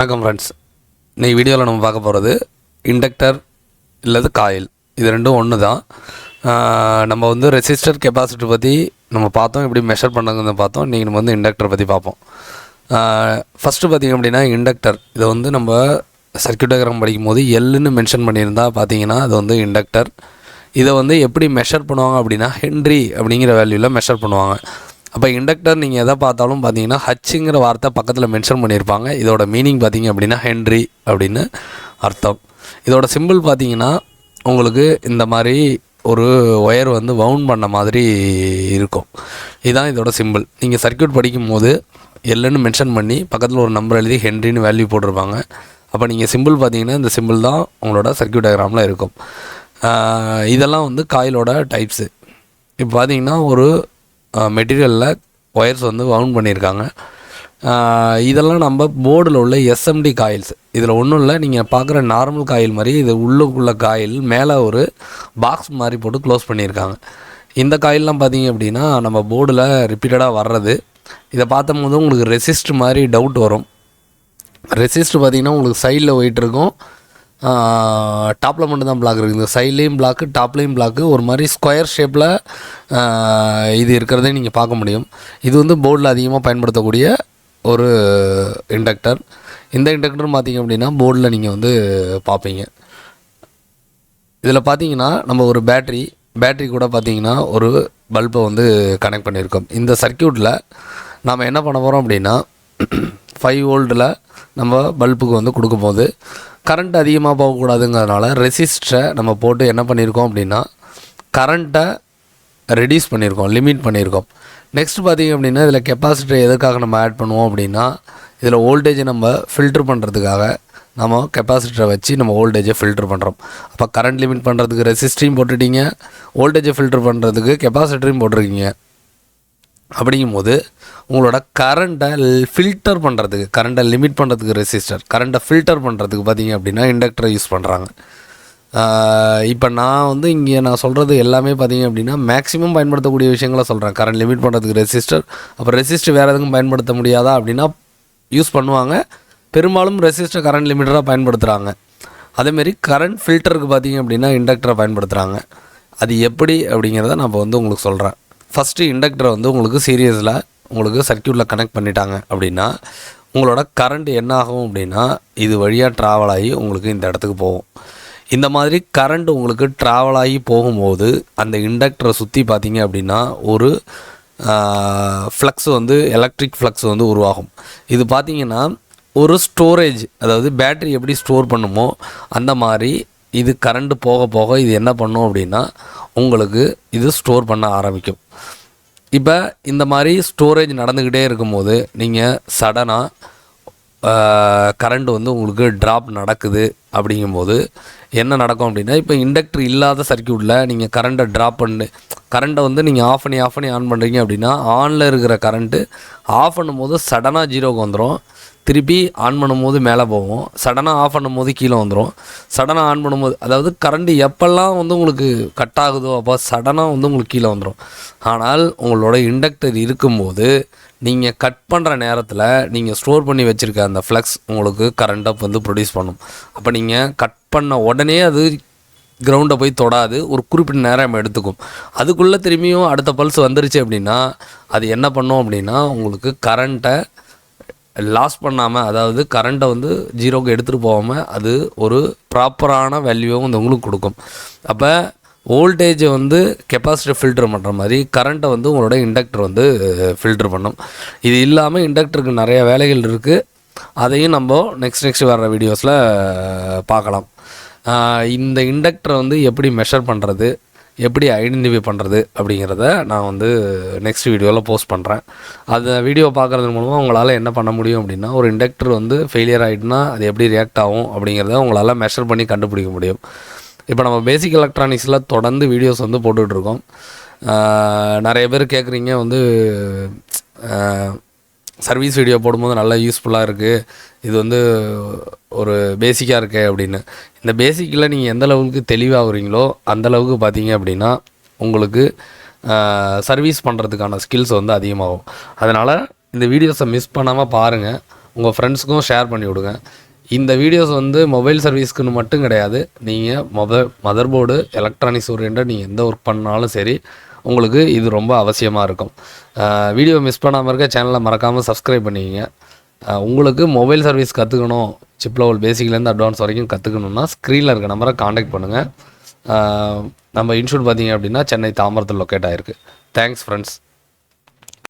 வணக்கம் ஃப்ரெண்ட்ஸ். இன்றைக்கி வீடியோவில் நம்ம பார்க்க போகிறது இண்டக்டர் இல்லது காயில், இது ரெண்டும் ஒன்று தான். நம்ம வந்து ரெசிஸ்டர் கெப்பாசிட்டர் பற்றி நம்ம பார்த்தோம், எப்படி மெஷர் பண்ணுறதுன்னு பார்த்தோம். இன்றைக்கி நம்ம வந்து இண்டக்டர் பற்றி பார்ப்போம். ஃபஸ்ட்டு பார்த்திங்க அப்படின்னா இண்டக்டர், இதை வந்து நம்ம சர்க்யூட் டயக்ராம் படிக்கும் போது எல்லுன்னு மென்ஷன் பண்ணியிருந்தா பார்த்தீங்கன்னா அது வந்து இண்டக்டர். இதை வந்து எப்படி மெஷர் பண்ணுவாங்க அப்படின்னா ஹென்ரி அப்படிங்கிற வேல்யூவில் மெஷர் பண்ணுவாங்க. அப்போ இண்டக்டர் நீங்கள் எதை பார்த்தாலும் பார்த்தீங்கன்னா ஹச்சுங்கிற வார்த்தை பக்கத்தில் மென்ஷன் பண்ணியிருப்பாங்க. இதோட மீனிங் பார்த்தீங்க அப்படின்னா ஹென்ரி அப்படின்னு அர்த்தம். இதோட சிம்பிள் பார்த்தீங்கன்னா உங்களுக்கு இந்த மாதிரி ஒரு ஒயர் வந்து வவுண்ட் பண்ண மாதிரி இருக்கும். இதுதான் இதோட சிம்பிள். நீங்கள் சர்க்யூட் படிக்கும் போது எல்லுன்னு மென்ஷன் பண்ணி பக்கத்தில் ஒரு நம்பர் எழுதி ஹென்ரின்னு வேல்யூ போட்டிருப்பாங்க. அப்போ நீங்கள் சிம்பிள் பார்த்தீங்கன்னா இந்த சிம்பிள் தான் உங்களோட சர்க்யூட் டயக்ராமில் இருக்கும். இதெல்லாம் வந்து காயிலோட டைப்ஸு. இப்போ பார்த்தீங்கன்னா ஒரு மெட்டீரியலில் ஒயர்ஸ் வந்து வவுண்ட் பண்ணியிருக்காங்க. இதெல்லாம் நம்ம போர்டில் உள்ள எஸ்எம்டி காயில்ஸ். இதில் ஒன்றும் இல்லை, நீங்கள் பார்க்குற நார்மல் காயில் மாதிரி இது உள்ளுக்குள்ள காயில் மேலே ஒரு பாக்ஸ் மாதிரி போட்டு க்ளோஸ் பண்ணியிருக்காங்க. இந்த காயிலெலாம் பார்த்தீங்க அப்படின்னா நம்ம போர்டில் ரிப்பீட்டடாக வர்றது. இதை பார்த்தம்போது உங்களுக்கு ரெசிஸ்ட் மாதிரி டவுட் வரும். ரெசிஸ்ட் பார்த்திங்கன்னா உங்களுக்கு சைடில் போயிட்டு இருக்கும், டாப்பில் மட்டும்தான் பிளாக் இருக்குது. இந்த சைட்லேயும் பிளாக்கு, டாப்லேயும் பிளாக்கு, ஒரு மாதிரி ஸ்கொயர் ஷேப்பில் இது இருக்கிறதே நீங்கள் பார்க்க முடியும். இது வந்து போர்டில் அதிகமாக பயன்படுத்தக்கூடிய ஒரு இண்டக்டர். இந்த இண்டக்டர் பார்த்திங்க அப்படின்னா போர்டில் நீங்கள் வந்து பார்ப்பீங்க. இதில் பார்த்தீங்கன்னா நம்ம ஒரு பேட்ரி கூட பார்த்திங்கன்னா ஒரு பல்பை வந்து கனெக்ட் பண்ணியிருக்கோம். இந்த சர்க்யூட்டில் நாம் என்ன பண்ண போகிறோம் அப்படின்னா 5 வோல்ட்டில் நம்ம பல்புக்கு வந்து கொடுக்கும்போது கரண்ட் அதிகமாக போகக்கூடாதுங்கிறதுனால ரெசிஸ்டரை நம்ம போட்டு என்ன பண்ணியிருக்கோம் அப்படின்னா கரண்ட்டை ரெடியூஸ் பண்ணியிருக்கோம், லிமிட் பண்ணியிருக்கோம். நெக்ஸ்ட் பார்த்திங்க அப்படின்னா இதில் கெப்பாசிட்டர் எதுக்காக நம்ம ஆட் பண்ணுவோம் அப்படின்னா இதில் வோல்டேஜை நம்ம ஃபில்ட்ரு பண்ணுறதுக்காக நம்ம கெப்பாசிட்டரை வச்சு நம்ம வோல்டேஜை ஃபில்ட்ரு பண்ணுறோம். அப்போ கரண்ட் லிமிட் பண்ணுறதுக்கு ரெசிஸ்டரையும் போட்டுட்டீங்க, வோல்டேஜை ஃபில்ட்ரு பண்ணுறதுக்கு கெப்பாசிட்டரையும் போட்டிருக்கீங்க. அப்படிங்கும்போது உங்களோட கரண்ட்டை ஃபில்டர் பண்ணுறதுக்கு, கரண்ட்டை லிமிட் பண்ணுறதுக்கு ரெசிஸ்டர், கரண்ட்டை ஃபில்டர் பண்ணுறதுக்கு பார்த்திங்க அப்படின்னா இண்டக்டரை யூஸ் பண்ணுறாங்க. இப்போ நான் வந்து இங்கே நான் சொல்கிறது எல்லாமே பார்த்திங்க அப்படின்னா மேக்ஸிமம் பயன்படுத்தக்கூடிய விஷயங்களை சொல்கிறேன். கரண்ட் லிமிட் பண்ணுறதுக்கு ரெசிஸ்டர், அப்புறம் ரெசிஸ்டர் வேறு எதுக்கும் பயன்படுத்த முடியாதா அப்படின்னா யூஸ் பண்ணுவாங்க. பெரும்பாலும் ரெசிஸ்டர் கரண்ட் லிமிட்டராக பயன்படுத்துகிறாங்க. அதேமாரி கரண்ட் ஃபில்டருக்கு பார்த்திங்க அப்படின்னா இண்டக்டரை பயன்படுத்துகிறாங்க. அது எப்படி அப்படிங்கிறத நான் இப்போ வந்து உங்களுக்கு சொல்கிறேன். ஃபஸ்ட்டு இண்டக்டரை வந்து உங்களுக்கு சீரியஸில் உங்களுக்கு சர்க்யூட்டில் கனெக்ட் பண்ணிட்டாங்க அப்படின்னா உங்களோட கரண்ட் என்ன ஆகும் அப்படின்னா இது வழியாக ட்ராவல் ஆகி உங்களுக்கு இந்த இடத்துக்கு போகும். இந்த மாதிரி கரண்ட் உங்களுக்கு ட்ராவல் ஆகி போகும்போது அந்த இண்டக்டரை சுற்றி பார்த்தீங்க அப்படின்னா ஒரு ஃப்ளக்ஸ் வந்து எலக்ட்ரிக் ஃப்ளக்ஸ் வந்து உருவாகும். இது பார்த்திங்கன்னா ஒரு ஸ்டோரேஜ், அதாவது பேட்ரி எப்படி ஸ்டோர் பண்ணுமோ அந்த மாதிரி இது கரண்ட்டு போக போக இது என்ன பண்ணும் அப்படின்னா உங்களுக்கு இது ஸ்டோர் பண்ண ஆரம்பிக்கும். இப்போ இந்த மாதிரி ஸ்டோரேஜ் நடந்துக்கிட்டே இருக்கும்போது நீங்கள் சடனாக கரண்ட் வந்து உங்களுக்கு ட்ராப் நடக்குது. அப்படிங்கும்போது என்ன நடக்கும் அப்படின்னா இப்போ இண்டக்டர் இல்லாத சர்க்யூட்டில் நீங்கள் கரண்ட்டை வந்து நீங்கள் ஆஃப் பண்ணி ஆன் பண்ணுறீங்க அப்படின்னா ஆனில் இருக்கிற கரண்ட்டு ஆஃப் பண்ணும்போது சடனாக ஜீரோக்கு வந்துடும், திருப்பி ஆன் பண்ணும்போது மேலே போகும், சடனாக ஆஃப் பண்ணும்போது கீழே வந்துடும், சடனாக ஆன் பண்ணும்போது, அதாவது கரண்ட்டு எப்போல்லாம் வந்து உங்களுக்கு கட் ஆகுதோ அப்போ சடனாக வந்து உங்களுக்கு கீழே வந்துடும். ஆனால் உங்களோட இண்டக்டர் இருக்கும்போது நீங்கள் கட் பண்ணுற நேரத்தில் நீங்கள் ஸ்டோர் பண்ணி வச்சுருக்க அந்த ஃப்ளக்ஸ் உங்களுக்கு கரண்ட்டை வந்து ப்ரொடியூஸ் பண்ணும். அப்போ நீங்கள் கட் பண்ண உடனே அது கிரவுண்டை போய் தொடாது, ஒரு குறிப்பிட்ட நேரம் எடுத்துக்கும். அதுக்குள்ளே திரும்பியும் அடுத்த பல்ஸ் வந்துருச்சு அப்படின்னா அது என்ன பண்ணும் அப்படின்னா உங்களுக்கு கரண்ட்டை லாஸ் பண்ணாமல், அதாவது கரண்ட்டை வந்து ஜீரோக்கு எடுத்துகிட்டு போகாமல் அது ஒரு ப்ராப்பரான வேல்யூவும் வந்து உங்களுக்கு கொடுக்கும். அப்போ வோல்டேஜை வந்து கெப்பாசிட்டர் ஃபில்டர் பண்ணுற மாதிரி கரண்ட்டை வந்து உங்களோட இண்டக்டர் வந்து ஃபில்டர் பண்ணும். இது இல்லாமல் இண்டக்டருக்கு நிறைய வேலைகள் இருக்குது. அதையும் நம்ம நெக்ஸ்ட் வர்ற வீடியோஸில் பார்க்கலாம். இந்த இண்டக்டரை வந்து எப்படி மெஷர் பண்ணுறது, எப்படி ஐடென்டிஃபை பண்ணுறது அப்படிங்கிறத நான் வந்து நெக்ஸ்ட் வீடியோவில் போஸ்ட் பண்ணுறேன். அந்த வீடியோ பார்க்குறது மூலமாக உங்களால் என்ன பண்ண முடியும் அப்படின்னா ஒரு இண்டக்டர் வந்து ஃபெயிலியர் ஆகிட்டுனா அது எப்படி ரியாக்ட் ஆகும் அப்படிங்கிறத உங்களால் மெஷர் பண்ணி கண்டுபிடிக்க முடியும். இப்போ நம்ம பேசிக் எலக்ட்ரானிக்ஸில் தொடர்ந்து வீடியோஸ் வந்து போட்டுட்ருக்கோம். நிறைய பேர் கேட்குறீங்க வந்து சர்வீஸ் வீடியோ போடும்போது நல்லா யூஸ்ஃபுல்லாக இருக்குது, இது வந்து ஒரு பேசிக்காக இருக்கே அப்படின்னு. இந்த பேசிக்கில் நீங்கள் எந்த அளவுக்கு தெளிவாகிறீங்களோ அந்தளவுக்கு பார்த்தீங்க அப்படின்னா உங்களுக்கு சர்வீஸ் பண்ணுறதுக்கான ஸ்கில்ஸ் வந்து அதிகமாகும். அதனால் இந்த வீடியோஸை மிஸ் பண்ணாமல் பாருங்கள். உங்கள் ஃப்ரெண்ட்ஸுக்கும் ஷேர் பண்ணி விடுங்க. இந்த வீடியோஸ் வந்து மொபைல் சர்வீஸ்க்குன்னு மட்டும் கிடையாது. நீங்கள் மதர் போர்டு எலக்ட்ரானிக்ஸ் ஓரியன்டாக நீங்கள் எந்த ஒர்க் பண்ணாலும் சரி, உங்களுக்கு இது ரொம்ப அவசியமாக இருக்கும். வீடியோ மிஸ் பண்ணாமல் இருக்க சேனலை மறக்காமல் சப்ஸ்கிரைப் பண்ணிக்கங்க. உங்களுக்கு மொபைல் சர்வீஸ் கற்றுக்கணும், சிப் லெவல் பேசிக்லேருந்து அட்வான்ஸ் வரைக்கும் கற்றுக்கணுன்னா ஸ்க்ரீனில் இருக்க நம்பரை காண்டாக்ட் பண்ணுங்கள். நம்ம இன்ஸ்டியூட் பார்த்தீங்க அப்படின்னா சென்னை தாம்பரத்தில் லொக்கேட் ஆகிருக்கு. Thanks friends.